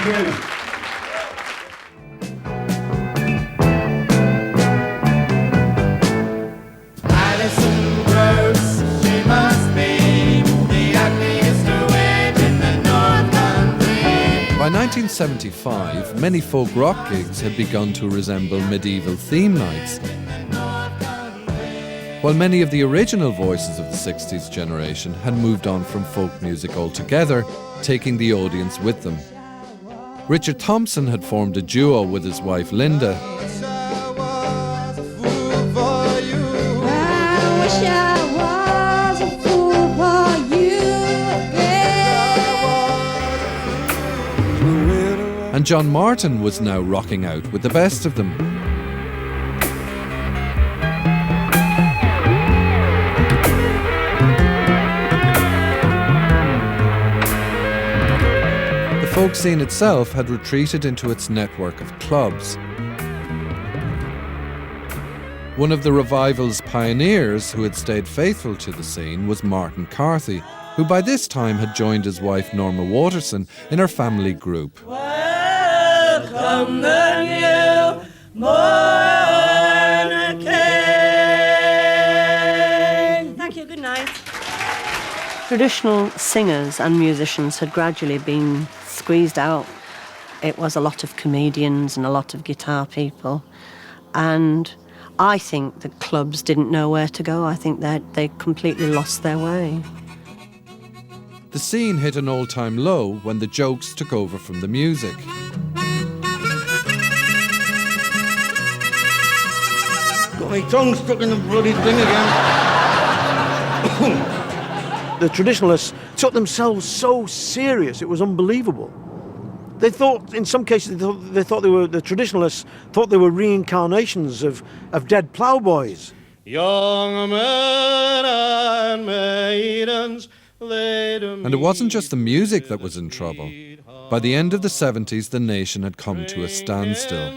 Thank you. By 1975, many folk rock gigs had begun to resemble medieval theme nights, while many of the original voices of the 60s generation had moved on from folk music altogether, taking the audience with them. Richard Thompson had formed a duo with his wife Linda. And John Martin was now rocking out with the best of them. The folk scene itself had retreated into its network of clubs. One of the revival's pioneers who had stayed faithful to the scene was Martin Carthy, who by this time had joined his wife Norma Waterson in her family group. Welcome the new born King. Thank you, good night. Traditional singers and musicians had gradually been squeezed out. It was a lot of comedians and a lot of guitar people. And I think the clubs didn't know where to go. I think that they completely lost their way. The scene hit an all-time low when the jokes took over from the music. Got my tongue stuck in the bloody thing again. The traditionalists took themselves so serious, it was unbelievable. They thought, in some cases, the traditionalists thought they were reincarnations of dead ploughboys. Young men and maidens. And it wasn't just the music that was in trouble. By the end of the 70s, the nation had come to a standstill.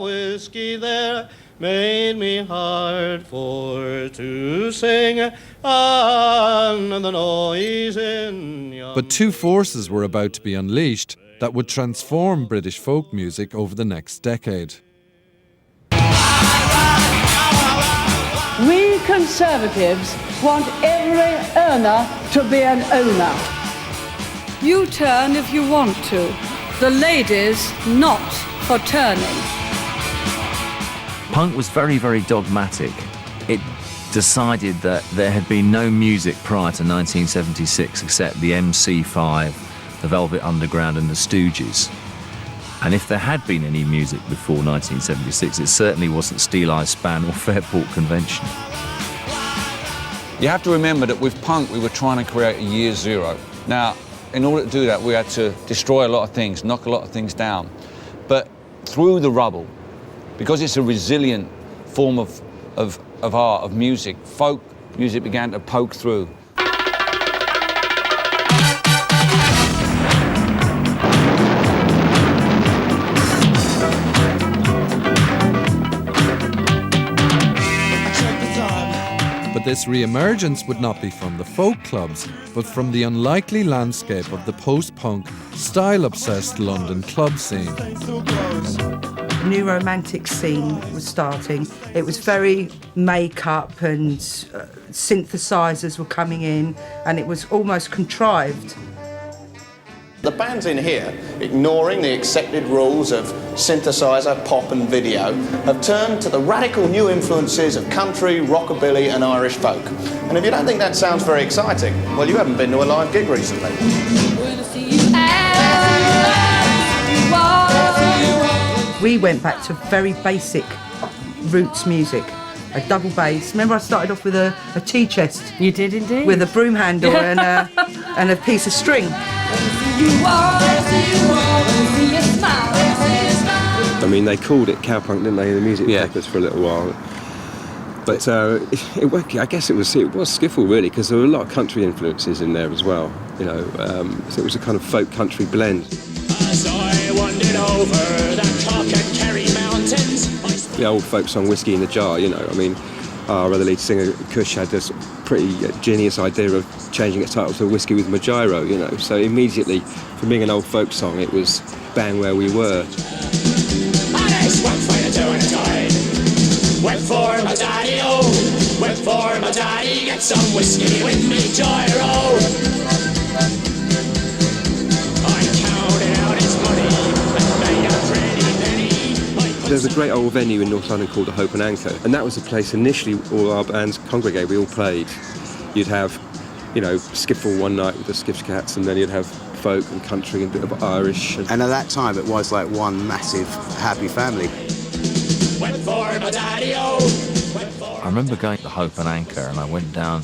Whiskey there made me hard for to sing, and the noise in yon. But two forces were about to be unleashed that would transform British folk music over the next decade. We Conservatives want every earner to be an owner. You turn if you want to. The ladies not for turning. Punk was very, very dogmatic. It decided that there had been no music prior to 1976 except the MC5, the Velvet Underground and the Stooges. And if there had been any music before 1976, it certainly wasn't Steel Eye Span or Fairport Convention. You have to remember that with punk, we were trying to create a year zero. Now, in order to do that, we had to destroy a lot of things, knock a lot of things down. But through the rubble, because it's a resilient form of art, of music, folk music began to poke through. But this re-emergence would not be from the folk clubs, but from the unlikely landscape of the post-punk, style-obsessed London club scene. New romantic scene was starting. It was very make-up and synthesizers were coming in, and it was almost contrived. The bands in here, ignoring the accepted rules of synthesizer, pop and video, have turned to the radical new influences of country, rockabilly and Irish folk. And if you don't think that sounds very exciting, well, you haven't been to a live gig recently. We went back to very basic roots music. A double bass. Remember I started off with a tea chest? You did indeed. With a broom handle and a piece of string. I mean, they called it cowpunk, didn't they, in the music papers for a little while. But I guess it was skiffle, really, because there were a lot of country influences in there as well, you know. So it was a kind of folk country blend. As I wandered over the Cock and Kerry mountains. The old folk song "Whiskey in a Jar," you know. I mean, our other lead singer, Kush, had this pretty genius idea of changing its title to Whiskey with My Gyro, you know. So immediately, from being an old folk song, it was bang where we were. Went for my daddy, oh, went for my daddy, get some whiskey with me gyro. I counted out his money and made a pretty penny. There's a great old venue in North London called the Hope and Anchor, and that was the place initially all our bands congregated, we all played. You'd have, you know, skiffle one night with the Skiffs Cats, and then you'd have folk and country and a bit of Irish. And at that time it was like one massive happy family. I remember going to Hope and Anchor, and I went down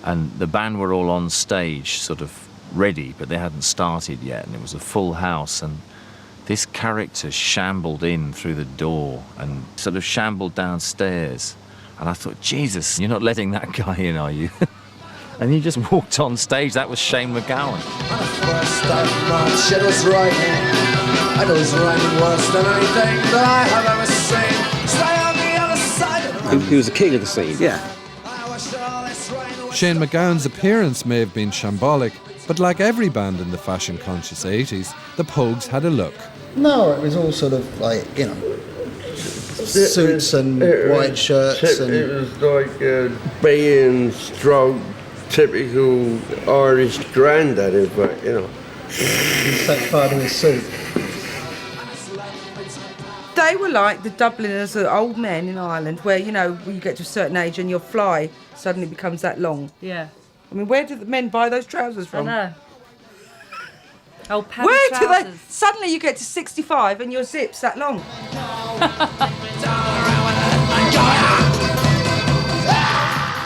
and the band were all on stage, sort of ready, but they hadn't started yet, and it was a full house, and this character shambled in through the door and sort of shambled downstairs, and I thought, Jesus, you're not letting that guy in, are you? And he just walked on stage. That was Shane MacGowan. Shit was raining. And it was raining worse than anything that I have ever seen. Stay on the other side of the road. He was the king of the scene. Yeah. Shane MacGowan's appearance may have been shambolic, but like every band in the fashion-conscious 80s, the Pogues had a look. No, it was all sort of like, you know, suits and white shirts. It was like being stroke, typical Irish grandad, in fact, you know. Take part in his suit. They were like the Dubliners, the old men in Ireland, where, you know, when you get to a certain age and your fly suddenly becomes that long. Yeah. I mean, where do the men buy those trousers from? I know. Oh, padded Where trousers. do they? Suddenly you get to 65 and your zip's that long.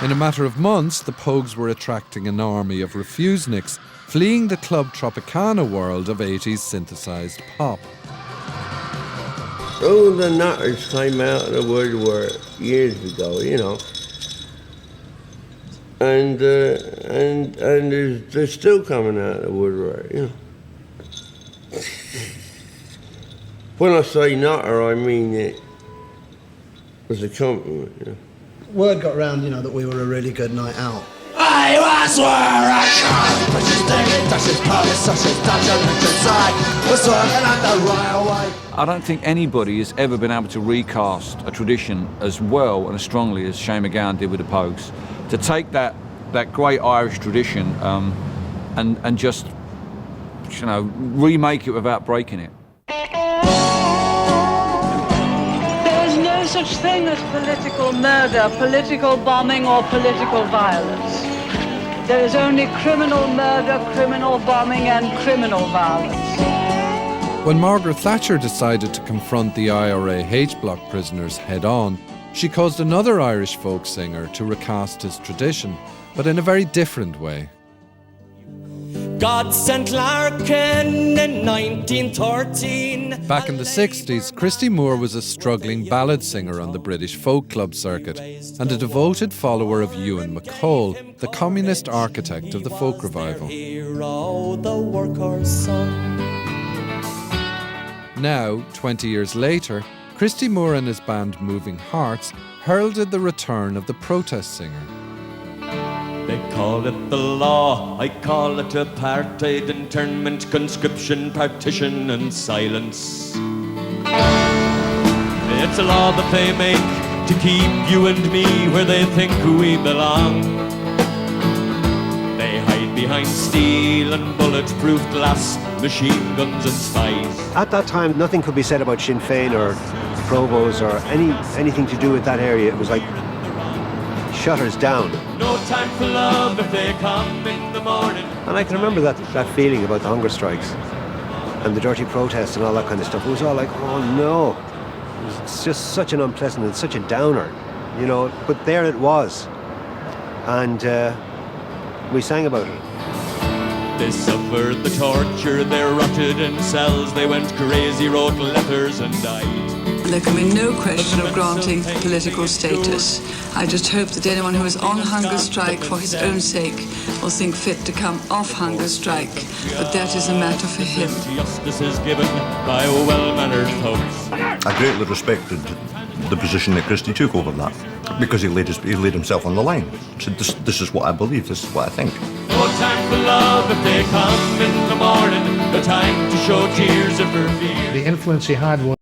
In a matter of months, the Pogues were attracting an army of refuseniks, fleeing the Club Tropicana world of 80s synthesized pop. All the nutters came out of the woodwork years ago, you know. And they're still coming out of the woodwork, you know. When I say nutter, I mean it as a compliment, you know. Word got round, you know, that we were a really good night out. I was where I can't push his digging, touch his purpose, such as touch and reach inside. We're swerving at the railway. I don't think anybody has ever been able to recast a tradition as well and as strongly as Shane MacGowan did with the Pogues. To take that great Irish tradition and just, you know, remake it without breaking it. There is no such thing as political murder, political bombing, or political violence. There is only criminal murder, criminal bombing, and criminal violence. When Margaret Thatcher decided to confront the IRA H-Block prisoners head-on, she caused another Irish folk singer to recast his tradition, but in a very different way. God sent Larkin in 1913. Back in the 60s, Christy Moore was a struggling ballad singer on the British folk club circuit and a devoted follower of Ewan MacColl, the communist architect of the folk revival. Now, 20 years later, Christy Moore and his band Moving Hearts heralded the return of the protest singer. They call it the law, I call it apartheid, internment, conscription, partition and silence. It's a law that they make to keep you and me where they think we belong. They hide behind steel and bulletproof glass, machine guns and spies. At that time, nothing could be said about Sinn Féin or Provos or anything to do with that area. It was like shutters down. No time for love if they come in the morning. And I can remember that feeling about the hunger strikes and the dirty protests and all that kind of stuff. It was all like, oh no. It's just such an unpleasant and such a downer, you know. But there it was. And we sang about it. They suffered the torture, they rotted in cells, they went crazy, wrote letters and died. There can be no question of granting political status. I just hope that anyone who is on hunger strike for his own sake will think fit to come off hunger strike, but that is a matter for him. Justice is given by well-mannered folks. I greatly respected the position that Christie took over that, because he laid himself on the line. He said, this is what I believe, this is what I think. No time for love if they come in the morning, no time to show tears of her fear. The influence he had was